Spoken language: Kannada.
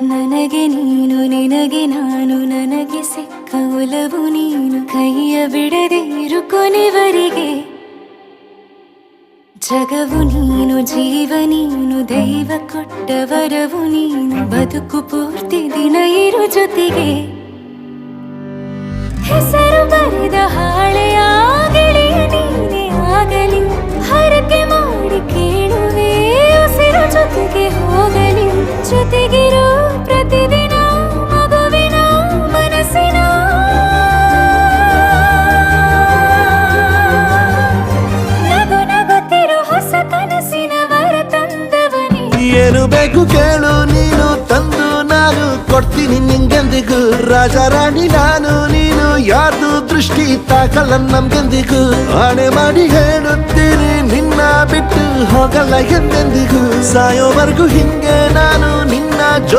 ನನಗೆ ನೀನು ನಿನಗೆ ನಾನು ನನಗೆ ಸಿಕ್ಕ ಒಲವು ನೀನು ಕೈಯ ಬಿಡದೆ ಇರು ಕೊನೆವರೆಗೆ ಜಗವು ನೀನು ಜೀವ ನೀನು ದೈವ ಕೊಟ್ಟ ವರವು ನೀನು ಬದುಕು ಪೂರ್ತಿ ದಿನ ಇರು ಜೊತೆಗೆ ಹೆಸರು ಬರೆದ ಹಾಳೆಯ ಗೆಳೆಯ ನೀನೇ ಆಗಲಿ ಹರಕೆ ಮಾಡಿ ಕೇಳುವೆ ಉಸಿರು ಜೊತೆಗೆ ಹೋಗಲಿ ಜೊತೆಗಿರೋ ಪ್ರತಿದಿನ ಮಗುವಿನ ಮನಸ್ಸಿನ ನಗು ನಗುತ್ತಿರೋ ಹೊಸ ಕನಸಿನ ವರ ತಂದವನೇ ಏನು ಬೇಕು ಕೇಳು ನೀನು ತಂದು ನಾನು ಕೊಡ್ತೀನಿ ನಿಂಗೆಂದಿಗೂ ರಾಜ ರಾಣಿ ನಾನು ನೀನು ಯಾರ್ದು ದೃಷ್ಟಿ ತಾಕಲ್ಲ ನಮ್ಗೆಂದಿಗೂ ಆಣೆ ಮಾಡಿ ಹೇಳುತ್ತೀನಿ ನಿನ್ನ ಬಿಟ್ಟು ಹೋಗಲ್ಲ ಎಂದೆಂದಿಗೂ ಸಾಯೋವರೆಗೂ ಹಿಂಗೆ ನಾನು